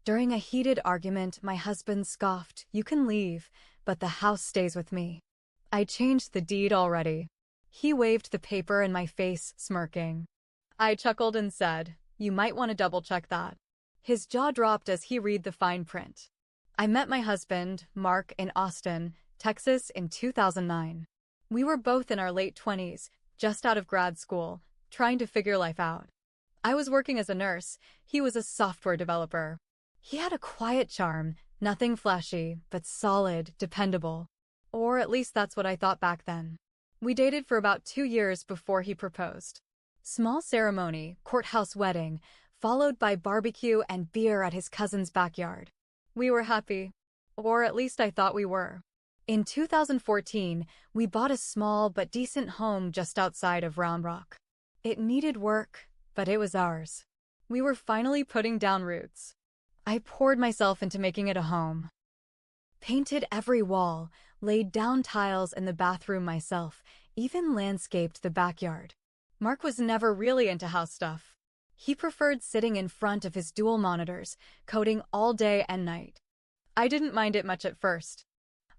During a heated argument, my husband scoffed, "You can leave, but the house stays with me." I changed the deed already. He waved the paper in my face, smirking. I chuckled and said, "You might want to double-check that." His jaw dropped as he read the fine print. I met my husband, Mark, in Austin, Texas in 2009. We were both in our late 20s, just out of grad school, trying to figure life out. I was working as a nurse, he was a software developer. He had a quiet charm, nothing flashy, but solid, dependable. Or at least that's what I thought back then. We dated for about 2 years before he proposed. Small ceremony, courthouse wedding, followed by barbecue and beer at his cousin's backyard. We were happy. Or at least I thought we were. In 2014, we bought a small but decent home just outside of Round Rock. It needed work, but it was ours. We were finally putting down roots. I poured myself into making it a home. Painted every wall, laid down tiles in the bathroom myself, even landscaped the backyard. Mark was never really into house stuff. He preferred sitting in front of his dual monitors, coding all day and night. I didn't mind it much at first.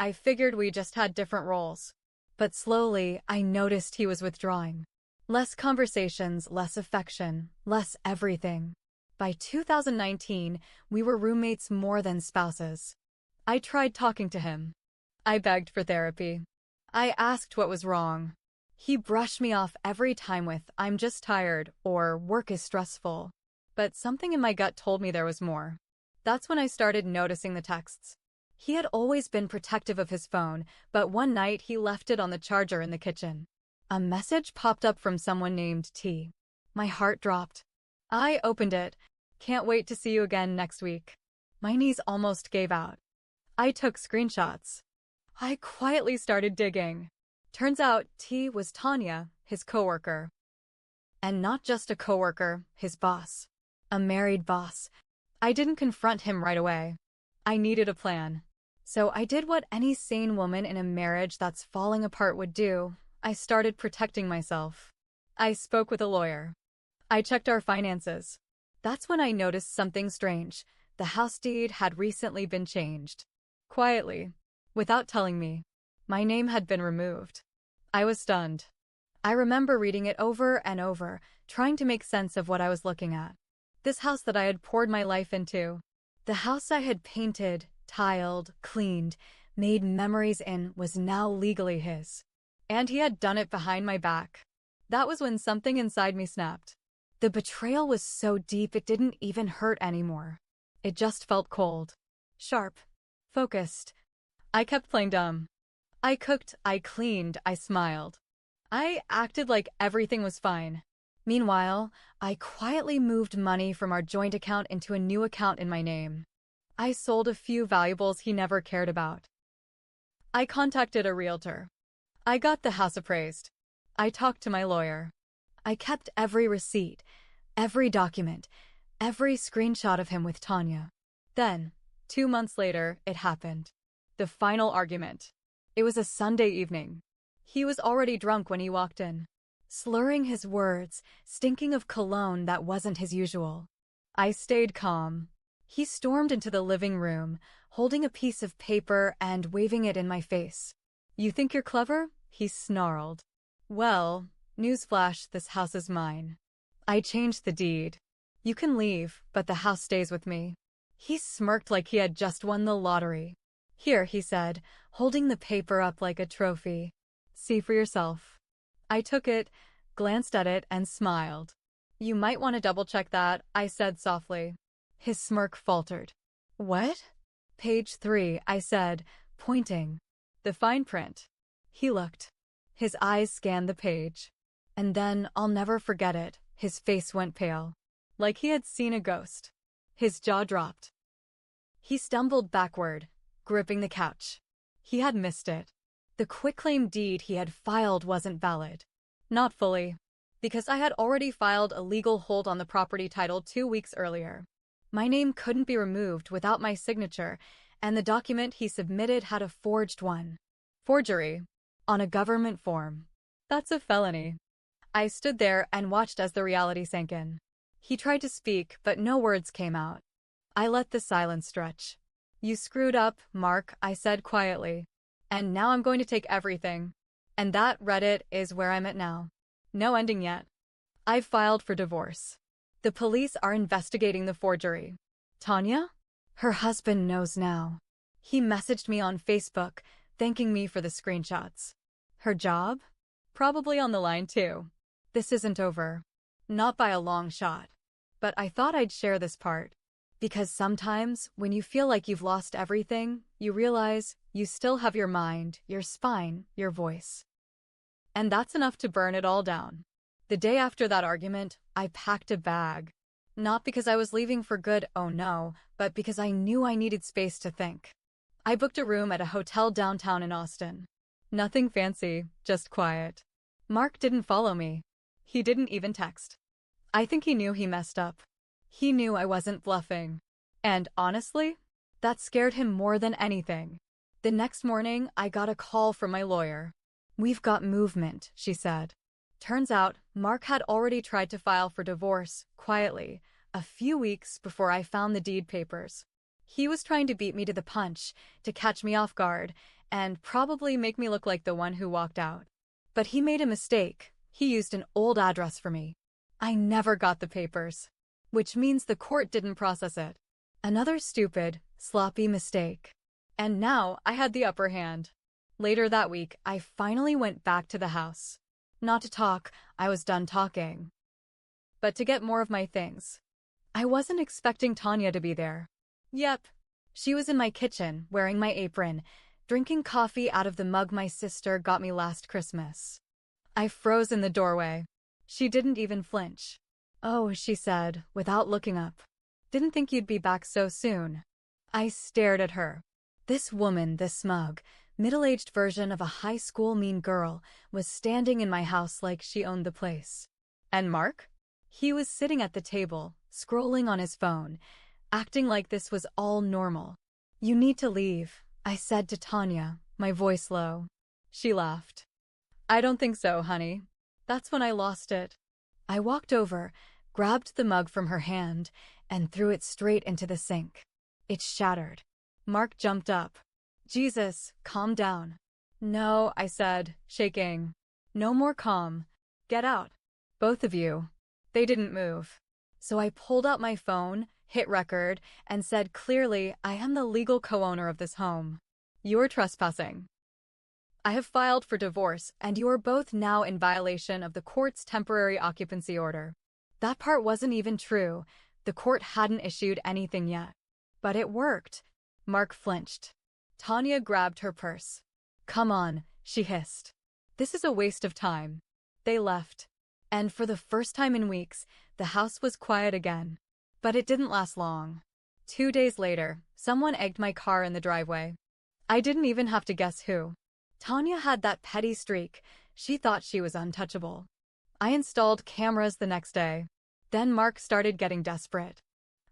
I figured we just had different roles. But slowly, I noticed he was withdrawing. Less conversations, less affection, less everything. By 2019, we were roommates more than spouses. I tried talking to him. I begged for therapy. I asked what was wrong. He brushed me off every time with, "I'm just tired," or "work is stressful." But something in my gut told me there was more. That's when I started noticing the texts. He had always been protective of his phone, but one night he left it on the charger in the kitchen. A message popped up from someone named T. My heart dropped. I opened it. "Can't wait to see you again next week." My knees almost gave out. I took screenshots. I quietly started digging. Turns out T was Tanya, his coworker. And not just a coworker, his boss. A married boss. I didn't confront him right away. I needed a plan. So I did what any sane woman in a marriage that's falling apart would do. I started protecting myself. I spoke with a lawyer. I checked our finances. That's when I noticed something strange. The house deed had recently been changed. Quietly, without telling me. My name had been removed. I was stunned. I remember reading it over and over, trying to make sense of what I was looking at. This house that I had poured my life into. The house I had painted, tiled, cleaned, made memories in was now legally his. And he had done it behind my back. That was when something inside me snapped. The betrayal was so deep it didn't even hurt anymore. It just felt cold. Sharp. Focused. I kept playing dumb. I cooked, I cleaned, I smiled. I acted like everything was fine. Meanwhile, I quietly moved money from our joint account into a new account in my name. I sold a few valuables he never cared about. I contacted a realtor. I got the house appraised. I talked to my lawyer. I kept every receipt, every document, every screenshot of him with Tanya. Then, 2 months later, it happened. The final argument. It was a Sunday evening. He was already drunk when he walked in, slurring his words, stinking of cologne that wasn't his usual. I stayed calm. He stormed into the living room, holding a piece of paper and waving it in my face. "You think you're clever?" he snarled. "Well, newsflash, this house is mine. I changed the deed. You can leave, but the house stays with me." He smirked like he had just won the lottery. "Here," he said, holding the paper up like a trophy. "See for yourself." I took it, glanced at it, and smiled. "You might want to double-check that," I said softly. His smirk faltered. "What?" "Page 3, I said, pointing. "The fine print." He looked. His eyes scanned the page. And then, I'll never forget it, his face went pale. Like he had seen a ghost. His jaw dropped. He stumbled backward, gripping the couch. He had missed it. The quitclaim deed he had filed wasn't valid. Not fully. Because I had already filed a legal hold on the property title 2 weeks earlier. My name couldn't be removed without my signature, and the document he submitted had a forged one. Forgery. On a government form. That's a felony. I stood there and watched as the reality sank in. He tried to speak, but no words came out. I let the silence stretch. You screwed up, Mark, I said quietly. And now I'm going to take everything. And that, Reddit, is where I'm at now. No ending yet. I've filed for divorce. The police are investigating the forgery. Tanya? Her husband knows now. He messaged me on Facebook, thanking me for the screenshots. Her job? Probably on the line too. This isn't over. Not by a long shot. But I thought I'd share this part. Because sometimes, when you feel like you've lost everything, you realize you still have your mind, your spine, your voice. And that's enough to burn it all down. The day after that argument, I packed a bag. Not because I was leaving for good, oh no, but because I knew I needed space to think. I booked a room at a hotel downtown in Austin. Nothing fancy, just quiet. Mark didn't follow me. He didn't even text. I think he knew he messed up. He knew I wasn't bluffing. And honestly, that scared him more than anything. The next morning, I got a call from my lawyer. "We've got movement," she said. Turns out, Mark had already tried to file for divorce, quietly, a few weeks before I found the deed papers. He was trying to beat me to the punch, to catch me off guard, and probably make me look like the one who walked out. But he made a mistake. He used an old address for me. I never got the papers. Which means the court didn't process it. Another stupid, sloppy mistake. And now I had the upper hand. Later that week, I finally went back to the house. Not to talk, I was done talking. But to get more of my things. I wasn't expecting Tanya to be there. Yep. She was in my kitchen, wearing my apron, drinking coffee out of the mug my sister got me last Christmas. I froze in the doorway. She didn't even flinch. "Oh," she said, without looking up. "Didn't think you'd be back so soon." I stared at her. This woman, this smug, middle-aged version of a high school mean girl, was standing in my house like she owned the place. And Mark? He was sitting at the table, scrolling on his phone, acting like this was all normal. "You need to leave," I said to Tanya, my voice low. She laughed. "I don't think so, honey." That's when I lost it. I walked over, grabbed the mug from her hand, and threw it straight into the sink. It shattered. Mark jumped up. "Jesus, calm down." "No," I said, shaking. "No more calm. Get out. Both of you." They didn't move. So I pulled out my phone, hit record, and said clearly, "I am the legal co-owner of this home. You are trespassing. I have filed for divorce, and you are both now in violation of the court's temporary occupancy order." That part wasn't even true. The court hadn't issued anything yet. But it worked. Mark flinched. Tanya grabbed her purse. "Come on," she hissed. "This is a waste of time." They left. And for the first time in weeks, the house was quiet again. But it didn't last long. 2 days later, someone egged my car in the driveway. I didn't even have to guess who. Tanya had that petty streak. She thought she was untouchable. I installed cameras the next day. Then Mark started getting desperate.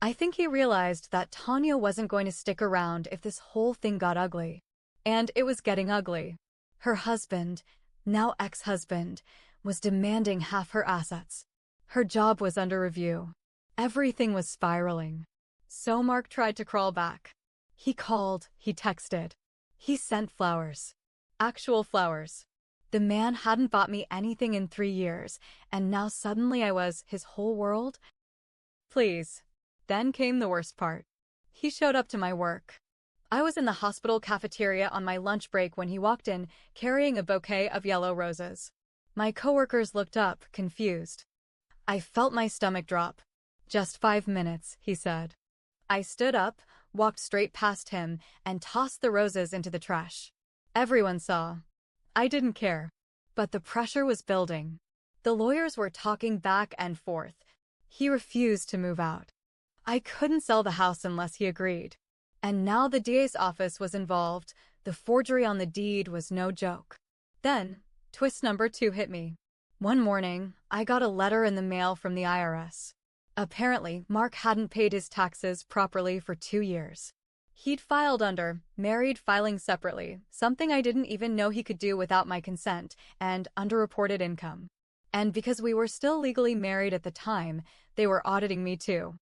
I think he realized that Tanya wasn't going to stick around if this whole thing got ugly. And it was getting ugly. Her husband, now ex-husband, was demanding half her assets. Her job was under review. Everything was spiraling. So Mark tried to crawl back. He called, he texted. He sent flowers. Actual flowers. The man hadn't bought me anything in 3 years, and now suddenly I was his whole world? Please. Then came the worst part. He showed up to my work. I was in the hospital cafeteria on my lunch break when he walked in, carrying a bouquet of yellow roses. My coworkers looked up, confused. I felt my stomach drop. "Just 5 minutes," he said. I stood up, walked straight past him, and tossed the roses into the trash. Everyone saw. I didn't care. But the pressure was building. The lawyers were talking back and forth. He refused to move out. I couldn't sell the house unless he agreed. And now the DA's office was involved. The forgery on the deed was no joke. Then, twist number 2 hit me. One morning, I got a letter in the mail from the IRS. Apparently, Mark hadn't paid his taxes properly for 2 years. He'd filed under married filing separately, something I didn't even know he could do without my consent, and underreported income. And because we were still legally married at the time, they were auditing me too.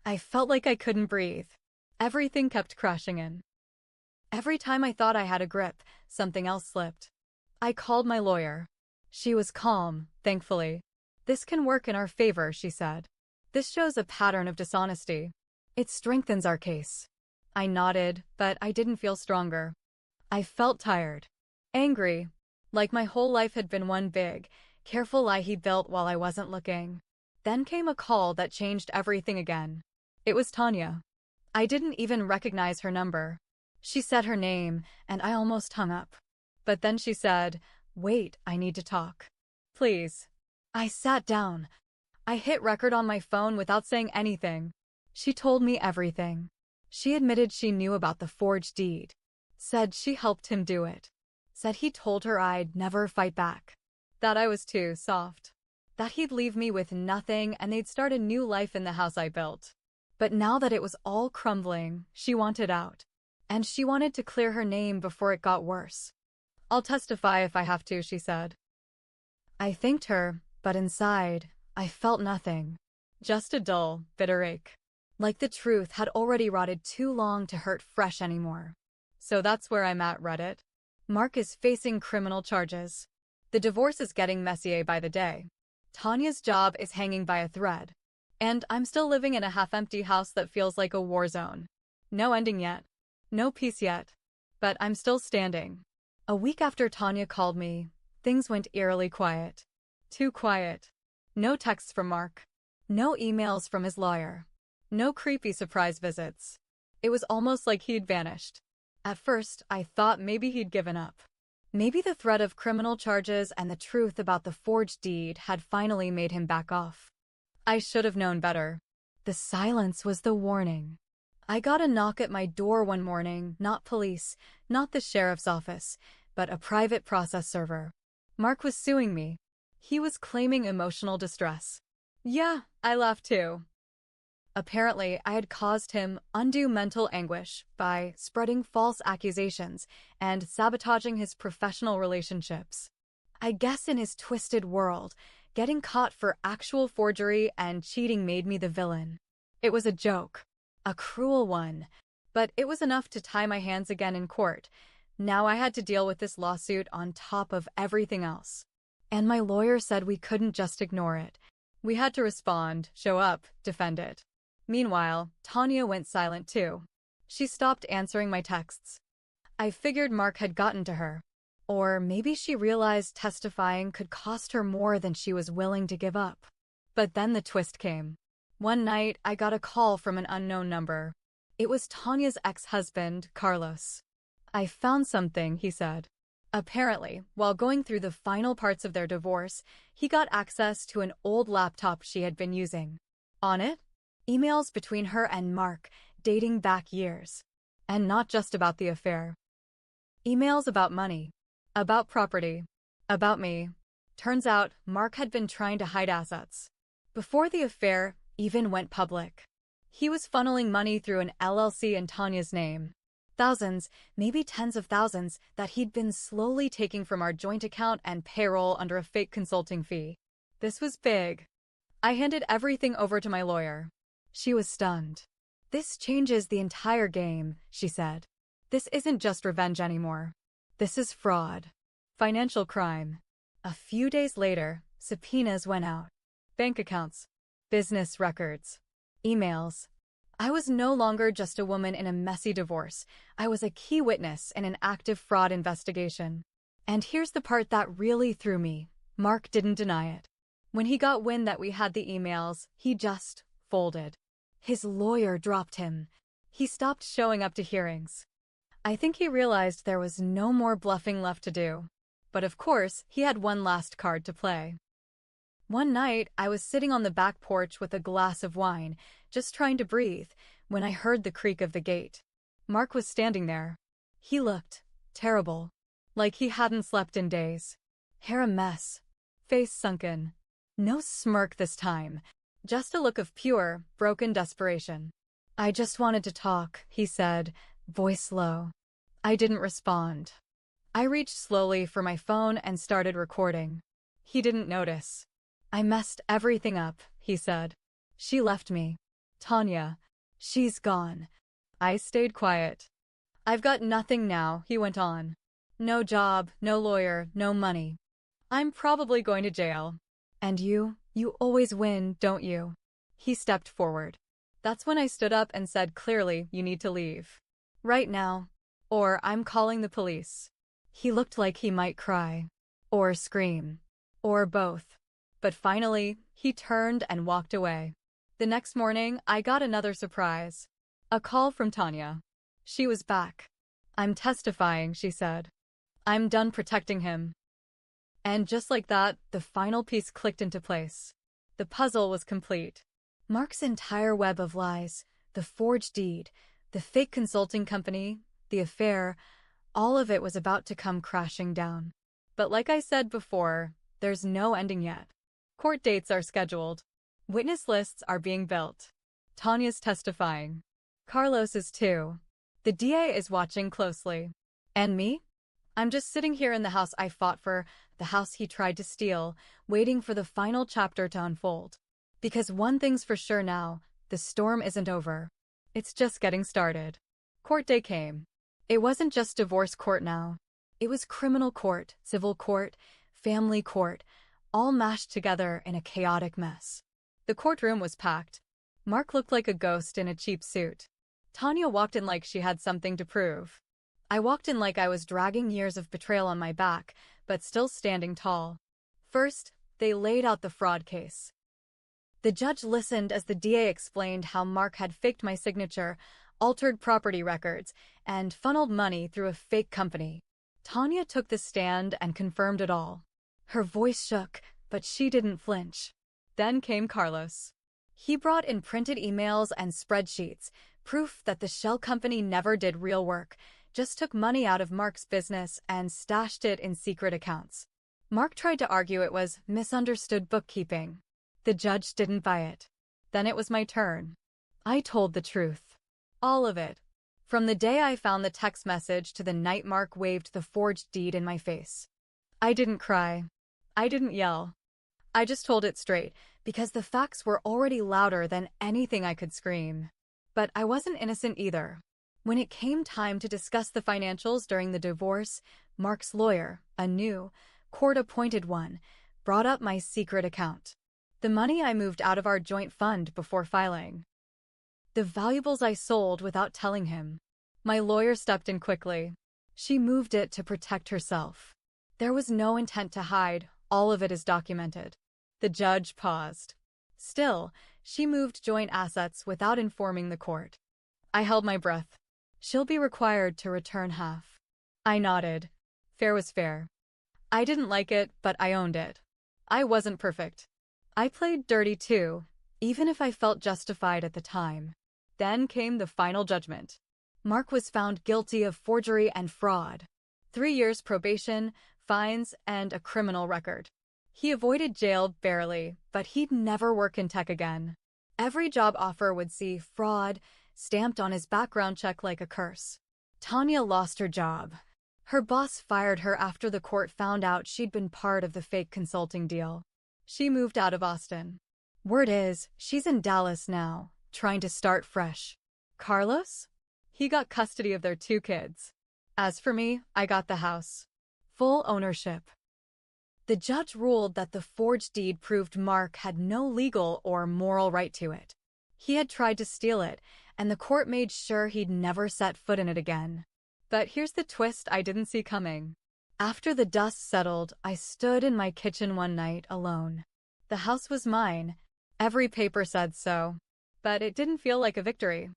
I felt like I couldn't breathe. Everything kept crashing in. Every time I thought I had a grip, something else slipped. I called my lawyer. She was calm, thankfully. "This can work in our favor," she said. "This shows a pattern of dishonesty. It strengthens our case." I nodded, but I didn't feel stronger. I felt tired. Angry. Like my whole life had been one big, careful lie he built while I wasn't looking. Then came a call that changed everything again. It was Tanya. I didn't even recognize her number. She said her name, and I almost hung up. But then she said, "Wait, I need to talk. Please." I sat down. I hit record on my phone without saying anything. She told me everything. She admitted she knew about the forged deed. Said she helped him do it. Said he told her I'd never fight back. That I was too soft. That he'd leave me with nothing and they'd start a new life in the house I built. But now that it was all crumbling, she wanted out. And she wanted to clear her name before it got worse. "I'll testify if I have to," she said. I thanked her, but inside, I felt nothing. Just a dull, bitter ache. Like the truth had already rotted too long to hurt fresh anymore. So that's where I'm at, Reddit. Mark is facing criminal charges. The divorce is getting messier by the day. Tanya's job is hanging by a thread. And I'm still living in a half-empty house that feels like a war zone. No ending yet. No peace yet. But I'm still standing. A week after Tanya called me, things went eerily quiet. Too quiet. No texts from Mark. No emails from his lawyer. No creepy surprise visits. It was almost like he'd vanished. At first, I thought maybe he'd given up. Maybe the threat of criminal charges and the truth about the forged deed had finally made him back off. I should have known better. The silence was the warning. I got a knock at my door one morning, not police, not the sheriff's office, but a private process server. Mark was suing me. He was claiming emotional distress. Yeah, I laughed too. Apparently, I had caused him undue mental anguish by spreading false accusations and sabotaging his professional relationships. I guess in his twisted world, getting caught for actual forgery and cheating made me the villain. It was a joke. A cruel one. But it was enough to tie my hands again in court. Now I had to deal with this lawsuit on top of everything else. And my lawyer said we couldn't just ignore it. We had to respond, show up, defend it. Meanwhile, Tanya went silent too. She stopped answering my texts. I figured Mark had gotten to her. Or maybe she realized testifying could cost her more than she was willing to give up. But then the twist came. One night, I got a call from an unknown number. It was Tanya's ex-husband, Carlos. "I found something," he said. Apparently, while going through the final parts of their divorce, he got access to an old laptop she had been using. On it, emails between her and Mark, dating back years. And not just about the affair. Emails about money. About property. About me. Turns out, Mark had been trying to hide assets. Before the affair even went public. He was funneling money through an LLC in Tanya's name. Thousands, maybe tens of thousands, that he'd been slowly taking from our joint account and payroll under a fake consulting fee. This was big. I handed everything over to my lawyer. She was stunned. "This changes the entire game," she said. "This isn't just revenge anymore. This is fraud. Financial crime." A few days later, subpoenas went out. Bank accounts. Business records. Emails. I was no longer just a woman in a messy divorce. I was a key witness in an active fraud investigation. And here's the part that really threw me. Mark didn't deny it. When he got wind that we had the emails, he just folded. His lawyer dropped him. He stopped showing up to hearings. I think he realized there was no more bluffing left to do. But of course, he had one last card to play. One night, I was sitting on the back porch with a glass of wine, just trying to breathe, when I heard the creak of the gate. Mark was standing there. He looked terrible, like he hadn't slept in days. Hair a mess, face sunken. No smirk this time, just a look of pure, broken desperation. "I just wanted to talk," he said, voice low. I didn't respond. I reached slowly for my phone and started recording. He didn't notice. "I messed everything up," he said. "She left me. Tanya. She's gone. I stayed quiet. I've got nothing now, he went on. No job, no lawyer, no money. I'm probably going to jail. And you always win, don't you? He stepped forward. That's when I stood up and said clearly, you need to leave. Right now. Or I'm calling the police. He looked like he might cry. Or scream. Or both. But finally, he turned and walked away. The next morning, I got another surprise. A call from Tanya. She was back. I'm testifying, she said. I'm done protecting him. And just like that, the final piece clicked into place. The puzzle was complete. Mark's entire web of lies, the forged deed, the fake consulting company, the affair, all of it was about to come crashing down. But like I said before, there's no ending yet. Court dates are scheduled. Witness lists are being built. Tanya's testifying. Carlos is too. The DA is watching closely. And me? I'm just sitting here in the house I fought for, the house he tried to steal, waiting for the final chapter to unfold. Because one thing's for sure now, the storm isn't over. It's just getting started. Court day came. It wasn't just divorce court now. It was criminal court, civil court, family court, all mashed together in a chaotic mess. The courtroom was packed. Mark looked like a ghost in a cheap suit. Tanya walked in like she had something to prove. I walked in like I was dragging years of betrayal on my back, but still standing tall. First, they laid out the fraud case. The judge listened as the DA explained how Mark had faked my signature, altered property records, and funneled money through a fake company. Tanya took the stand and confirmed it all. Her voice shook, but she didn't flinch. Then came Carlos. He brought in printed emails and spreadsheets, proof that the shell company never did real work, just took money out of Mark's business and stashed it in secret accounts. Mark tried to argue it was misunderstood bookkeeping. The judge didn't buy it. Then it was my turn. I told the truth. All of it. From the day I found the text message to the night Mark waved the forged deed in my face. I didn't cry. I didn't yell. I just told it straight, because the facts were already louder than anything I could scream. But I wasn't innocent either. When it came time to discuss the financials during the divorce, Mark's lawyer, a new, court-appointed one, brought up my secret account. The money I moved out of our joint fund before filing. The valuables I sold without telling him. My lawyer stepped in quickly. She moved it to protect herself. There was no intent to hide, all of it is documented. The judge paused. Still, she moved joint assets without informing the court. I held my breath. She'll be required to return half. I nodded. Fair was fair. I didn't like it, but I owned it. I wasn't perfect. I played dirty too, even if I felt justified at the time. Then came the final judgment. Mark was found guilty of forgery and fraud. 3 years probation, fines, and a criminal record. He avoided jail barely, but he'd never work in tech again. Every job offer would see fraud stamped on his background check like a curse. Tanya lost her job. Her boss fired her after the court found out she'd been part of the fake consulting deal. She moved out of Austin. Word is, she's in Dallas now, trying to start fresh. Carlos? He got custody of their 2 kids. As for me, I got the house. Full ownership. The judge ruled that the forged deed proved Mark had no legal or moral right to it. He had tried to steal it, and the court made sure he'd never set foot in it again. But here's the twist I didn't see coming. After the dust settled, I stood in my kitchen one night alone. The house was mine. Every paper said so. But it didn't feel like a victory.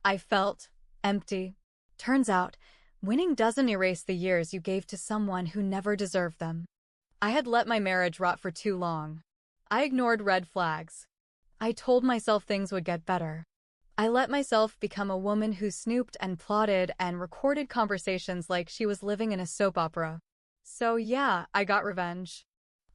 I felt empty. Turns out, winning doesn't erase the years you gave to someone who never deserved them. I had let my marriage rot for too long. I ignored red flags. I told myself things would get better. I let myself become a woman who snooped and plotted and recorded conversations like she was living in a soap opera. So yeah, I got revenge.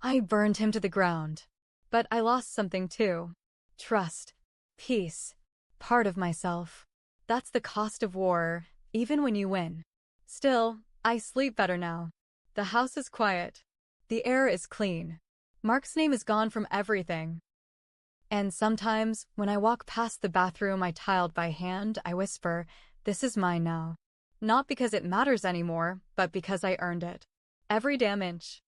I burned him to the ground. But I lost something too. Trust. Peace. Part of myself. That's the cost of war, even when you win. Still, I sleep better now. The house is quiet. The air is clean. Mark's name is gone from everything. And sometimes, when I walk past the bathroom I tiled by hand, I whisper, "This is mine now." Not because it matters anymore, but because I earned it. Every damn inch.